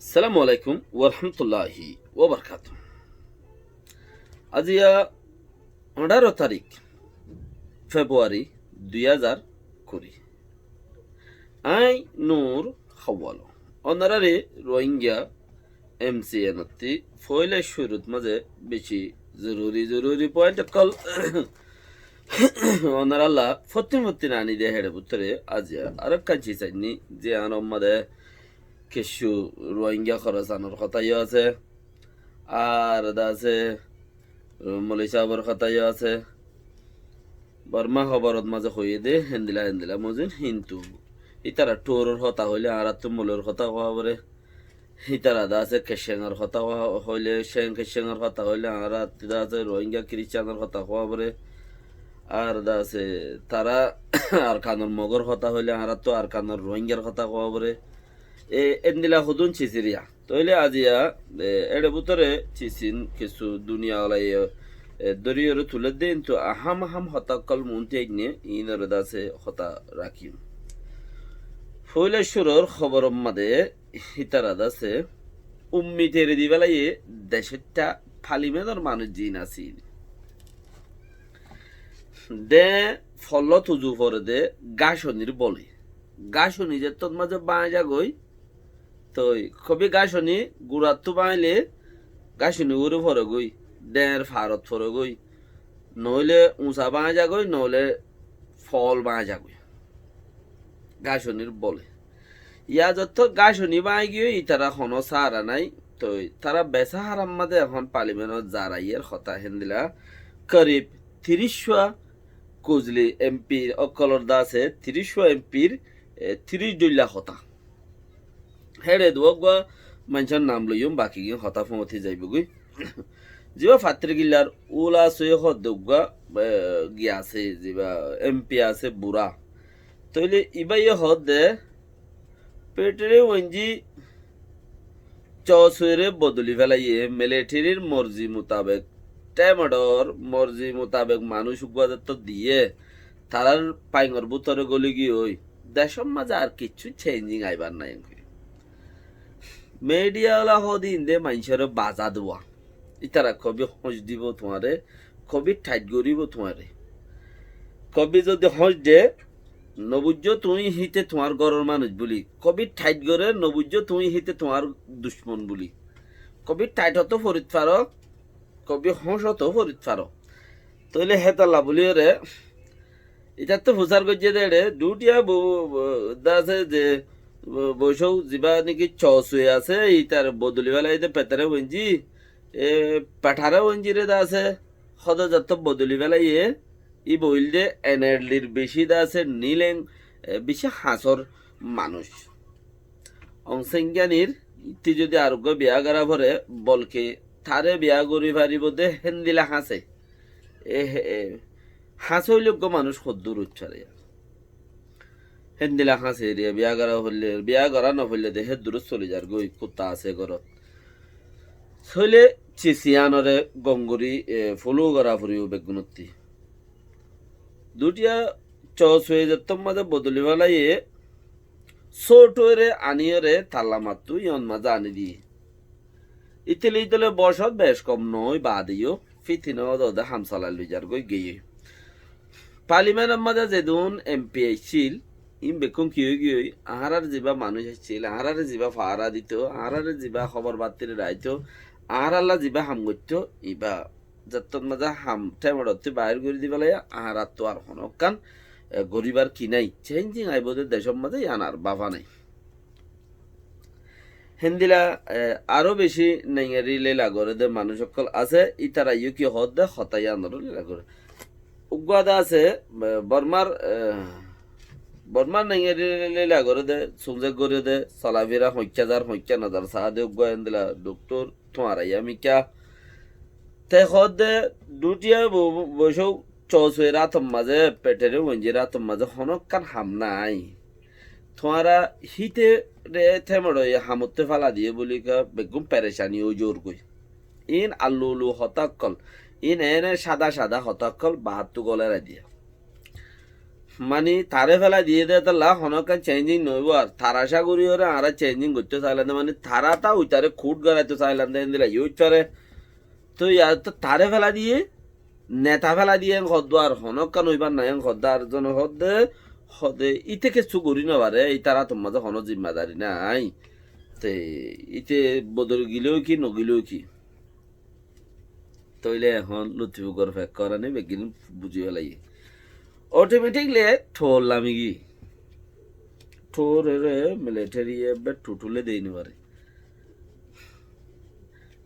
আসসালামু আলাইকুম ওরহমতুল্লাহি ওবরকাত। আজিয়া 18 তারিখ ফেব্রুয়ারি 2020। আই নূর হাওয়ালো অনারারে রোহিঙ্গা এমসিএনতি ফয়লে শুরুত মাঝে বেশি জরুরি পয়েন্ট কল অনার আল্লাহ ফত্তি নানি দে হেড়ে বুতরে আজিয়া আর কাঞ্চি চাইনি যে আনম মাদে কিছু রোহিঙ্গা খরচ আনোর কথাইও আছে আর আছে মলিসাবর কথাইও আছে বর্মা খবরত মাঝে হয়ে দে হেন্দিলা মজিন হিন্তু ইতারা টোরর কথা হইলে আর তো মলের কথা হওয়া বলে ইতারা দা আছে কেশেঙের কথা হইলে কেশেঙের কথা হইলে আর আছে রোহিঙ্গা খ্রিস্টানের কথা হওয়া বলে আর দা আছে তারা আর খানোর মগর কথা হইলে আর তো আর খানোর রোহিঙ্গার কথা হওয়া বলে এন্দিলা হুদুন চিচিরিয়া তইলে আজিয়া এড়ে বুতরে চিচিন কিছু দুনিয়া ওলাই দরিয়রে তুলে দিন তো আহাম হতাকল মুন্তে নিয়ে ইনর দাসে হতা রাখিম ফৈলেশ্বরর খবর মাদে হিতারা দাসে উম্মি তেরে দিবেলাই দেশেরটা ফালিমেদর মানুষ জিন আছিল দে ফল তুজু পরে দে গাছনির বলে গাছনি যে তোর মাঝে বাঁজা গই তো কবি গাছনি গুড়াত তো বাঁইলে গাছনি উড়ে ফরে গই দেড় ফারত ফরে গই নইলে উঁচা বাঁজা গই নইলে ফল বাঁজা গই গাছনির বলে ইয়া যত গাছনি বাঁই গিয়ে তারা হন সারা নাই তো তারা বেসা হারাম মাদে এখন পার্লিমেন্টত জারাইয়ের কথা হেন্দিলা করিব 30 কুজলি এমপির অকলর দাসে 30 এমপির 30 কথা হেড়ে দুক মানুষের নাম লইম বাকি গিয়ে হতা ফমতি যাইবগৈ যিবা ফাত্রি গিলার উলা সই হদুগা গিয়াছে যিবা এমপি আছে বুড়া তইলে ইবাই হদ দে পেটরে ওঞ্জি চসুরে বদলি ফেলাইয়ে মিলিটারির মর্জি মোতাবেক টেমডর মর্জি মোতাবেক মানুষ উপাদত্ত দিয়ে তারার পাইঙর বুতরে গলি গিয়ে ওই দেশের মাঝে আর কিছু চেঞ্জিং আইবার নাই মিডিয়াওয়ালা হদিন দে মানুষের বাজা দেওয়া ইতারা কবি হস দিব তোমারে কবি ঠাইট গরিব তোমারে কবি যদি হস দে নবুজ্য তুমি হিতে তোমার ঘরের মানুষ বলি কবি ঠাইট গরে নবুজ্য তুমি হিতে তোমার দুশ্মন বলি কবি টাইট হতো ফরিদ ফার কবি হস হতো ফরিদ ফার তইলে হেতাল্লা বলি রে এটা তো প্রচার করছে দে দুটিয়া আছে যে বৈশৌ যা নাকি চুয়ে আছে ইতার বদলি বেলা এই পেতারে বঞ্জি পেঠারে বঞ্জি রে আছে সদ যত বদলি বেলা ই বইল যে এনার্লির বেশি আছে নীলেং বেশি হাঁসর মানুষ অংসংজ্ঞানীর ইতি যদি আরোগ্য বিয়া করা ভরে বলকে থারে বিয়া করি পারিব দে হেন্দিলা হাসে হাঁস হইলজ্ঞ মানুষ সদ্দুর উচ্চারে হেন্দিলা হাসে রে বিয়া করা হইলে বিয়া করা নহইলে দে হে দূর চলে যার গই কুত্তা আছে ঘরত চলে চিচিয়ানরে গঙ্গুরি ফলো করা ফুরিও বেগুনতি দুটিয়া চস হয়ে যেত মাঝে বদলি বেলাইয়ে ছোটরে আনিয়রে তাল্লা মাত্তু ইয়ন মাঝে আনি দিয়ে ইতলে বসত বেশ কম নয় বাদিও ফিতিন দে হামসালা লুজার গই গিয়ে পার্লিমেন্ট মাঝে যেদিন এমপি আইছিল ইম বেকুম কি গিয়ে আহারার যিবা মানুষ আসছিল আহারারে যিবা ফাহারা দিত আহারারে যিবা খবর বার্তির রাইত আহারাল্লা যিবা হাম করত ইবা যতন মাঝে হাম টেমড়তে বাইর করে দিবেলাই আহারাত তো আর হনকান গরিবার কি নাই চেঞ্জিং আইবদের দেশের মাঝে আনার বাবা নাই হেন্দিলা আরো বেশি নেঙেরি লেলা করে দে মানুষ সকল আছে ইতারা ইউ কি হদ দে হতাই আনর লেলা করে উগাদা আছে বর্মার নেঙেরি লেলা করে দে সুজে করে দে চলাফেরা হইক্যা নাজার সাহা দে উগা হেন্দিলা ডক্টর তোমার আমি ক্যা তে হদ দে দুটিয়া বসৌ চৌসুয়ে রাতম মাঝে পেটেরে মঞ্জি রাতম মাঝে হনকান হাম নাই তোমারা হিতে রে থেমড় হামতে ফালা দিয়ে বলি বেগুম পেরেশানি ও জোর কই ইন আল্লু হতাকল ইন এনে সাদা হতাকল 72 গলেরা দিয়া মানে তারে ফেলা দিয়ে দেয় তাহলে হনকা চেঞ্জিং নইব আর তারা আশা করি ওরা আর চেঞ্জিং করতে চাইলাম মানে তারাটা ওইটারে খুট গড়াইতে চাইলাম দিলা ইউচারে তো ইয়ার তো তারে ফেলা দিয়ে নেতা ফেলা দিয়ে হদ্দ আর হনকা নইবার নাই হদ্দার জন হদ্দে হদে ইতে কিছু করি না পারে এই তারা তোমার হন জিম্মাদারি নাই তে ইতে বদল গিলেও কি নগিলেও কি তইলে এখন লুথিবুকর ফেক করা নেই বেগিন বুঝি ফেলাই অটোমেটিকলি ঠোরলাম কি ঠোর মিলিটারি এবার টুটুলে দেয়নি পারে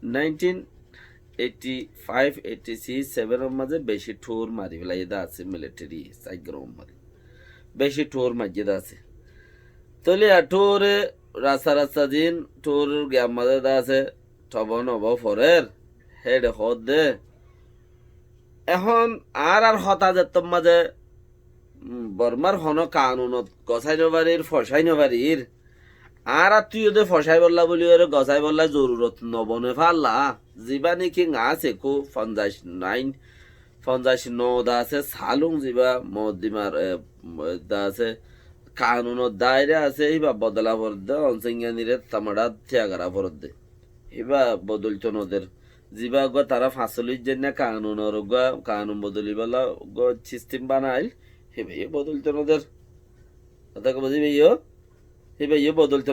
1985-86-7 মাঝে বেশি ঠোর মারি ফেলাই আছে মিলিটারি সাইগ্রম মারি বেশি ঠোর মাঝে আছে তলে ঠোর রাস্তা রাস্তা দিন ঠোর গ্যাম মাঝে আছে টব নব ফরের হেড হদ দে এখন আর হতা যেত মাঝে বর্মার হন কানুনত গছাই নবারির ফসাই নবারির আর তুই ওদের ফসাই বললা বলি ওর গছাই বললা জরুরত নবনে ফাল্লা যিবা নাকি আছে কো 59 দা আছে সালুং যিবা মদিমার দা আছে কানুনত দায়রে আছে ইবা বদলা ফরদে অনসিঙ্গানিরে তামাডা থিয়াগারা ফরদে ইবা বদলতো নদের যিবা গ তারা ফাঁসলির জন্য কানুনের কানুন বদলি বলা গ সিস্টেম বানাইল হেবে বদলতো নদের কথা বুঝি ভাইও হেবে বদলতো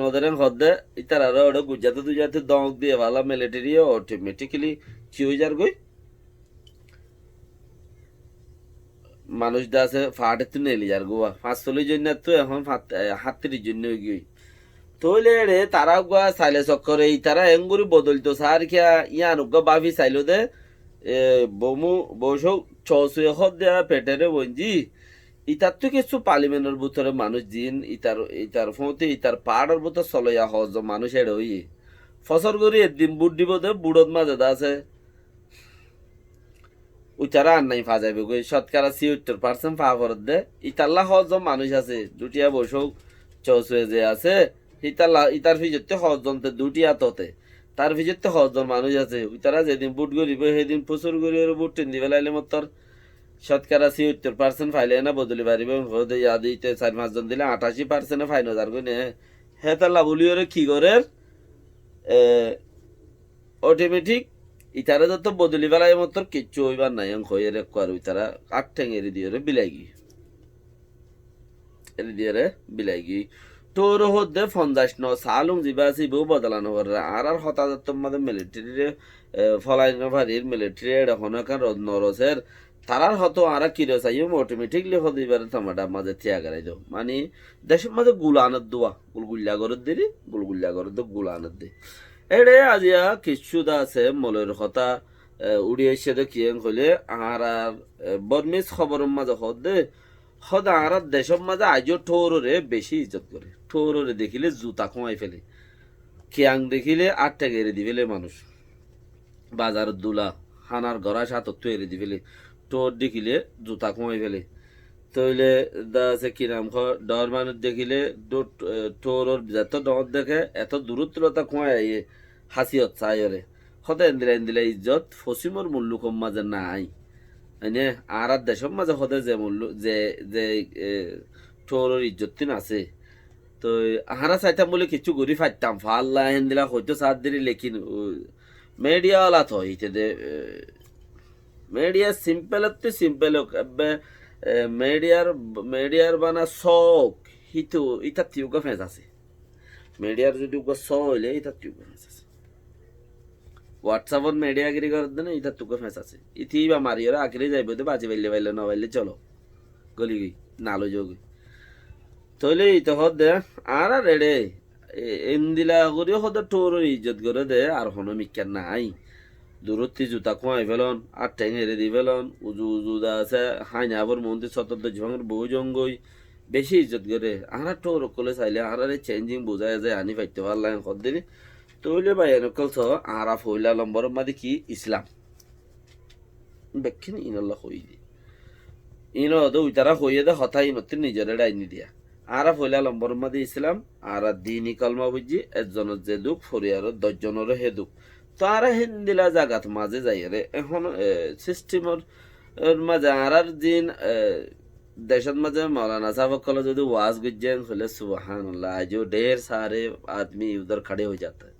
নদের হদে ইতার আর ওটা গুজাতে দুজাতে দঙ্ক দিয়ে ভালা মিলিটারি অটোমেটিক্যালি কি হয়ে যার গই মানুষ দা আছে ফাটে তো নেলি যার গোয়া 45 জন্য তো এখন 37 জন্য গই তইলে রে তারা গোয়া সাইলে চক্করে এই তারা এঙ্গুরি বদলতো সার কিয়া ইয়ান গো বাফি সাইলো দে বমু বসো ছসুয়ে হদ দেয়া পেটেরে বঞ্জি ইতার তো কিছু পার্লিমেন্টের ভিতরে মানুষ দিন ইতার ফোঁতে ইতার পাহাড়ের ভিতর চলইয়া হজ মানুষ এড়ে হই ফসর করি একদিন বুট দিব দে বুড়ত মাঝে আছে উচারা আর নাই ফা যাবে গই শতকরা 76% ফা ফরত দে ইতাল্লা হজ মানুষ আছে দুটিয়া বসো চসুয়ে যে আছে ইতার ফিজতে হজনতে দুটি আততে তার ফিজতে হজন মানুষ আছে তারা যেদিন বুট গরিব সেদিন প্রচুর গরিবের বুট টেন দিবে লাইলে মতর শতকরা 76% ফাইলে না বদলি পারিব দিতে 4-5 জন দিলে 88% ফাইন হাজার গুনে হে তাল্লা বলি ওরে কি করে অটোমেটিক ইতারা যত বদলি বেলায় মতর কিচ্ছু হইবার নাই হয়ে রে কর তারা কাঠ ঠেং এরি দিয়ে রে বিলাই গি তোর হদ্দে 59 সালুং যিবা আছে বউ বদলানো করে আর হতাহত মাঝে মিলিটারি ফলাই নভারির মিলিটারি এখন কার নরসের তারার হতো আর কিরে চাইও অটোমেটিকলি হতে পারে তোমাটা মাঝে থিয়া গেলাই যাও মানে দেশের মাঝে গুলানত দোয়া গুলগুল্লা গরত দিলি গুলগুল্লা গরত গুলানত দি এড়ে আজিয়া কিছু দা আছে মলের হতা উড়িয়ে এসে দেখিয়ে হলে আর বর্মিস খবরের মাঝে হদে সদা আর দেশের মাঝে আজও ঠোরে বেশি ইজ্জত করে ঠোরে দেখিলে জুতা খোঁয়াই ফেলে খেয়াং দেখিলে 8 টাকা এড়ে দি ফেলে মানুষ বাজার দুলা হানার গড়া সাতত্ব এড়ে দি ফেলে ঠোর দেখিলে জুতা খোঁয়াই ফেলে তইলে দা আছে কি নাম ডর মানুষ দেখিলে ঠোর যত ডর দেখে এত দূরত্বতা খোঁয়াই হাসিয়ত চাইরে সদা এন্দিলা ইজ্জত ফসিমর মূল্য কম মাঝে নাই এনে আর দেশের মাঝে হদে যে মূল্য যে ঠোরের ইজ্জত আছে তো আহারা চাইতাম বলে কিছু গড়ি ফাইতাম ফাল্লা হেন্দিলা হয়তো সাত দিলি লেখিন মিডিয়া ওলা তো ইতে দে মিডিয়া সিম্পল মিডিয়ার বানা শখ হিতো ইটা তিউকা ফেঁস আছে মিডিয়ার যদি শ হইলে ইটা তিউকা ফেঁস আছে হোয়াটসঅ্যাপত মিডিয়াগিরি করার দিনে ইটা তুকে ফেঁস আছে ইথি বা মারিওরা আখরি যাইব তো বাজি বাইলে না বাইলে চলো গলি গই নালো যোগ তইলে ইতো হদ দে আর রেড়ে এন্দিলা করি হদ টোর ইজ্জত করে দে আর হনো মিক্কা নাই দূরত্ব জুতা খোয়াই ফেলন আর ঠেং হেরে দি ফেলন উজু দা আছে হাইনাবর মন্দির সতর্দ জীবনের বহু জঙ্গই বেশি ইজ্জত করে আর টোর কলে চাইলে আর চেঞ্জিং বোঝায় যায় আনি পাইতে পারলাম হদ দিলি তইলে ভাই এনকল ছ আরা ফইলা লম্বর মাদি কি ইসলাম বেখিন ইনল্লাহ হই দি ইন দো উতারা হইয়ে দে হতা ইনতে নিজরে ডাইনি দিয়া আরা ফইলা লম্বর মাদি ইসলাম আরা দিনী কলমা বুঝি একজনের যে দুঃখ ফরিয়ার 10 জনের হে দুঃখ তো আরা হিন্দিলা জাগাত মাঝে যাই রে এখন সিস্টেমের মাঝে আরার দিন देशत मजे मौलाना साहब कल जो वाज गुज्जन खुले सुबहान अल्लाह जो ढेर सारे आदमी उधर खड़े हो जाते हैं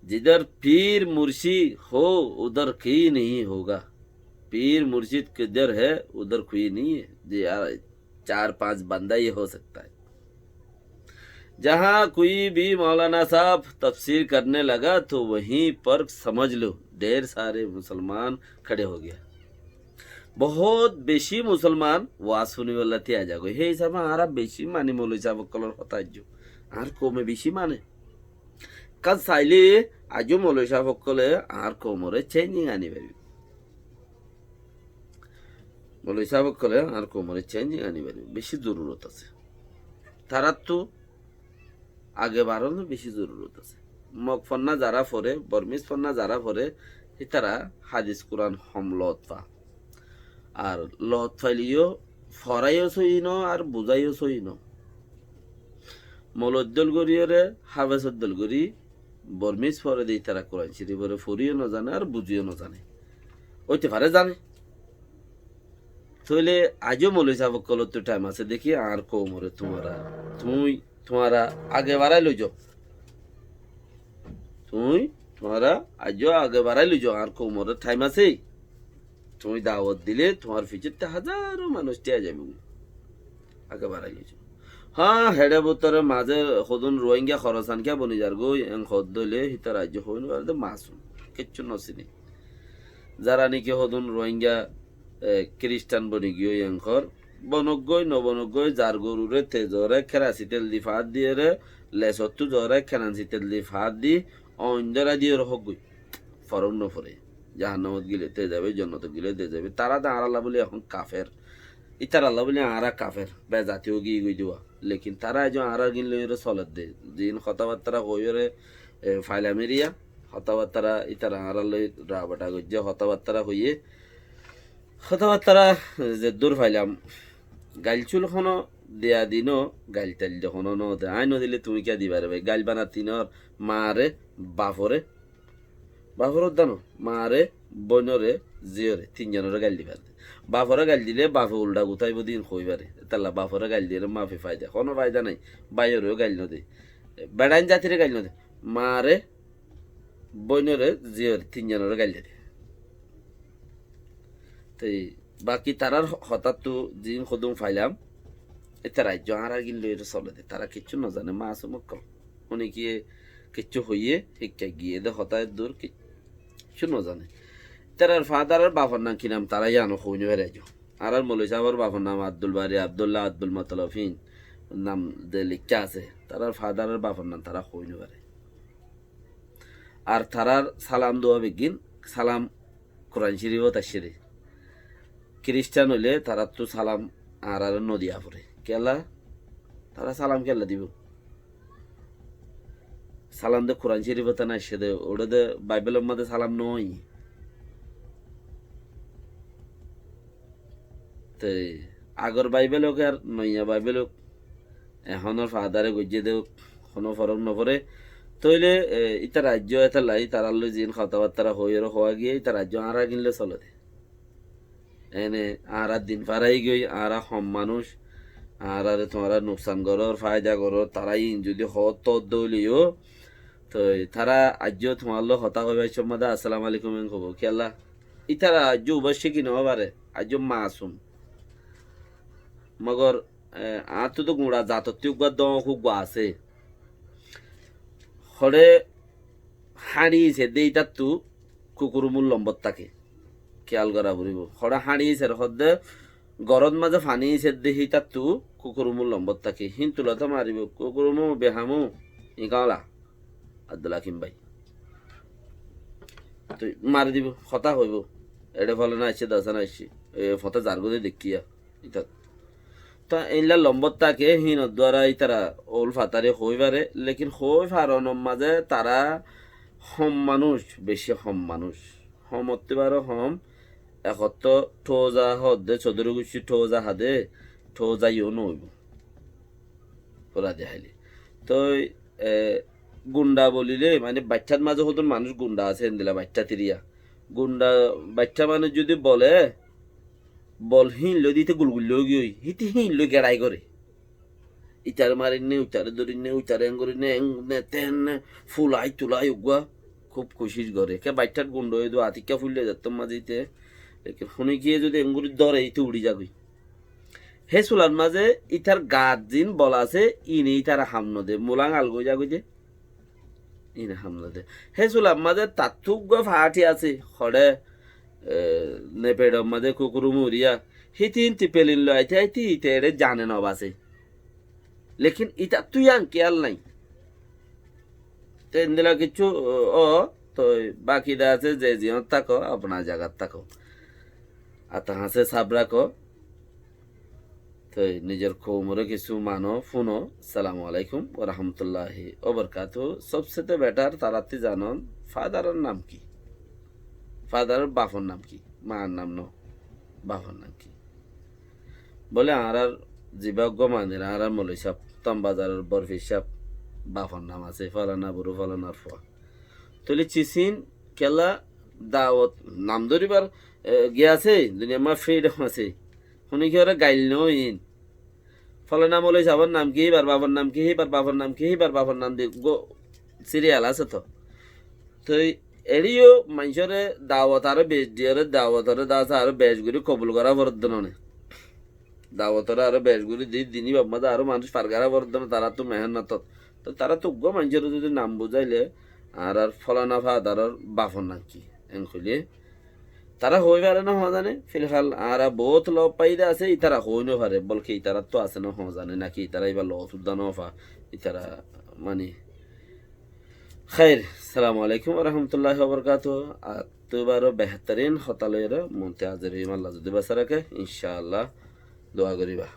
जिधर पीर मुर्शिद हो उधर कोई नहीं होगा पीर मुर्शिद किधर है उधर कोई नहीं है जी यार 4-5 बंदा ही हो सकता है जहां कोई भी मौलाना साहब तफसीर करने लगा तो वहीं पर समझ लो ढेर सारे मुसलमान खड़े हो गया बहुत বেশি মুসলমান ওয়াজ শুনিবলাতে আ যাগো সেই হিসাবে আরা বেশি মানে মৌলভী সাহেব কলর কথা আর কমে বেশি মানে কাজ চাইলে আজও মৌলভী সাহেব কলে আর কমরে চেঞ্জিং আনি পারবি মৌলভী সাহেব কলে আর কমরে চেঞ্জিং আনি পারবি বেশি জরুরত আছে তারা তো আগে বাড়ানো বেশি জরুরত আছে মগ ফন্না যারা পড়ে বর্মিস ফন্না যারা পড়ে তারা হাদিস কোরআন হমলত পা আর লত ফাইলিও ফরাইও সইন আর বুঝাইও সইন মলদ্দল গরিয়রে হাবেসদ্দল গরি বর্মিস ফরে দিই তারা কোরআন শরীফরে ফরিও না জানে আর বুঝিও না জানে ওইতে পারে জানে তাহলে আজও মৌলভী সাহেব কলত টাইম আছে দেখি আর কোমরে তোমারা আগে বাড়াই লই যাও তোমারা আজও আগে বাড়াই লই যাও আর কোমরে টাইম আছে তুমি দাওয়াত দিলে তোমার পিছতে হাজারো মানুষ টিয়া যাবে আগে বাড়াই লই যাও হ্যাঁ হেডে বোতরে মাঝে সদন রোহিঙ্গা খরচান কে বনি যার গো এং খদ দইলে হিতা রাজ্য হইন পারে মাসুম কিচ্ছু নসিনি যারা নাকি সদন রোহিঙ্গা খ্রিস্টান বনি গিয়ে এংখর বনগই নবনগই যার গরুরে তেজরে খেরাসি তেল দি ফাঁদ দিয়ে রে লেসত্তু জরে খেরাসি তেল দি ফাঁদ দি অঞ্জরা দিয়ে রহক গই ফরম নফরে জাহান্নামত গিলে তে যাবে জন্নত গিলে তে যাবে তারা তো আর আল্লাহ বলে এখন কাফের ইতার আল্লাহ বলে আরা কাফের বে জাতীয় গিয়ে গই দেওয়া লেকিন তারা যে আরা গিলে চলত দে যিন কথাবার্তা হইরে ফাইলামেরিয়া কথাবার্তা ইতারা আরা লই রাবাটা গজ্জে কথাবার্তা হইয়ে কথাবার্তা যে দূর ফাইলাম গাইলচুল খন দেয়া দিন গাইল তাইল যখন আই নদিলে তুমি কে দিবার ভাই গাইল বানা তিনর মারে বাপরে বাপর দানো মারে বনরে জিয়রে তিনজনের গাইল দিবার বাপরে গাইল দিলে বাপে উল্টা গুতাইব দিন কইবারে তাল্লা বাপরে গাইল দিলে মাফি ফায়দা কোনো ফায়দা নাই বাইরেও গাইল নদে বেড়াইন জাতিরে গাইল নদে মারে বনরে জিয়রে তিনজনের গাইল দে তো বাকি তারার হঠাৎ তো জিন খদুম ফাইলাম এটা রাজ্য আরা গিলে চলে দে তারা কিচ্ছু না জানে মা আছে মক্কল উনি গিয়ে কিচ্ছু হইয়ে শিক্ষা গিয়ে দে হতায় দূর কিচ্ছু না জানে তারার ফাদারের বাবার নাম কি নাম তারাই জানো হইনি রাজ্য আর মৌলভী সাহেবের বাবার নাম আব্দুল বারি আব্দুল্লাহ আব্দুল মতলফিন নাম যে লিখা আছে তারার ফাদারের বাবার নাম তারা হইনি পারে আর তারার সালাম দোয়া বিগিন সালাম কোরআন শরীফত আসিরে খ্রিস্টান হইলে তারা তো সালাম আর নদিয়া পড়ে কেলা তারা সালাম কেলা দিব সালাম দে কোরআন শরীফতে না এসে দে ওটা দে বাইবেলের মধ্যে সালাম নয় তো আগর বাইবেল হোক আর নইয়া বাইবেল হোক এখনের ফাদারে গজিয়ে দেও কোনো ফরক নপরে তইলে ইতা রাজ্য এটা লাই তারার লই জিন কথাবার্তা হইর হওয়া গিয়ে ইতা রাজ্য আরা কিনলে চলে দে এনে আরা দিন পারাই গই আরা হম মানুষ আর তোমারা নুকসান করর ফায়দা করর তারাই যদি হত দলিও তো তারা আজ তোমার লোক হতা হইবে সম্মাদা আসসালামু আলাইকুম কব খেলা ইতারা আজ অবশ্যই কি নবা পারে আজ মাসুম মগর আর তো গুড়া জাতত্য খুব আছে হরে হারিয়েছে দেইটা তো কুকুর মূল লম্বত থাকে খেয়াল করা বুড়িব হরে হারিয়েছে হদ্দে গরদ মাঝে ফানি দেখি তার তো কুকুর মূল লম্বত থাকে হিন তুলাতে মারিব কুকুর মু বেহামু ইকালা আব্দুল হাকিম ভাই তো মারি দিব হতা হইব এটা ফলে না আসছে দাসা না আসছে ফতে জারগদে দেখিয়া ইতা তা এইলা লম্বত থাকে হিন দ্বারা ইতারা ওল ফাতারে হইবারে লেকিন হই ফারনের মাঝে তারা হম মানুষ বেশি হম মানুষ হম হতে পারো হম একত্র ঠোজা হদে চৌধুরী গুছি ঠোজা হাদে ঠোজা ইও নইব ওরা দেখাইলে তো গুন্ডা বলিলে মানে বাচ্চার মাঝে হতন মানুষ গুন্ডা আছে দিলা বাচ্চা তিরিয়া গুন্ডা বাচ্চা মানুষ যদি বলে বল হিন লো দিতে গুলগুল লো গিয়ে হিতে হিন লো গেড়াই করে ইটার মারি নে উতারে ধরি নে উতারে এঙ্গরি নে তেন নে ফুলাই তুলাই উগুয়া খুব খুশির করে কে বাইটার গুন্ড হয়ে দো আতিকা ফুললে যেত মাঝিতে শুনে গিয়ে যদি এঙ্গুরি দরে ইতে উড়ি যাবি হে চুলার মাঝে ইটার গাত দিন বলা আছে ইনে ইটার হামনো দে মোলাং আলগো যাগই দে ইনে হামনো দে হে চুলার মাঝে তাতুক ফাটি আছে হরে নেপেড়র মাঝে কুকুরু মুরিয়া হিতিন টিপেলিন লো আইতে আইতে ইতে এরে জানে নবাসে লেকিন ইটা তুই আঙ্কেয়াল নাই তেন দিলা কিছু ও তো বাকি দা আছে যে জিয়ত থাকো আপনার জায়গার থাকো আর তাহাসে সাব রাখো তো নিজের খৌমরে কিছু মানো ফোনো সালামু আলাইকুম ও রহমতুল্লাহি ওবরকাতু সবচেয়ে বেটার তারাতি জানন ফাদারের নাম কি ফাদারের বাপর নাম কি মার নাম ন বাপর নাম কি বলে আর জীবাজ্ঞ মানের আর মৌলী সাপ তমবাজারের বরফি সাপ বাপর নাম আছে ফলানা বুড়ো ফলানার ফোয়া তলি চিসিন কেলা দাওয়াত নাম ধরিবার গিয়াছে দুনিয়া মা ফ্রিডম আছে শুনি কি ওরা গাইল নইন ফলানা মৌলী সাপর নাম কি বার বাবার নাম কি বার বাবার নাম কি বার বাবার নাম দিয়ে সিরিয়াল আছে তো তো এরিও মানুষরে দাওয়াত আরো বেশ দিয়ে দাওয়াতরে দাস আরো বেশগুলি কবুল করা বরদ্দ নয় দাওয়াতরে আরো বেশগুলি দিনই বাবা আরো মানুষ পারগারা বরদ্দ তারা তো মেহনত তো তারা তো মানুষের যদি নাম বুঝাইলে আর ফলানা ফাদারর বাফর নাম কি এন খুলিয়ে তারা হই পারে না হওয়া জানে ফিলহাল আর বহুত লব পাইদা আছে ইতারা হই না পারে বলকে ইতারা তো আছে না হওয়া জানে নাকি ইতারা এবার লব উদ্যান হফা ইতারা মানে खैर सलाम अलैकुम वरहमतुल्लाहि वबरकातुहू तुबारो बेहतरीन हतालेर मुंते हाजिर अल्लाह जुदी बसरके इंशाअल्लाह दुआ करिबा।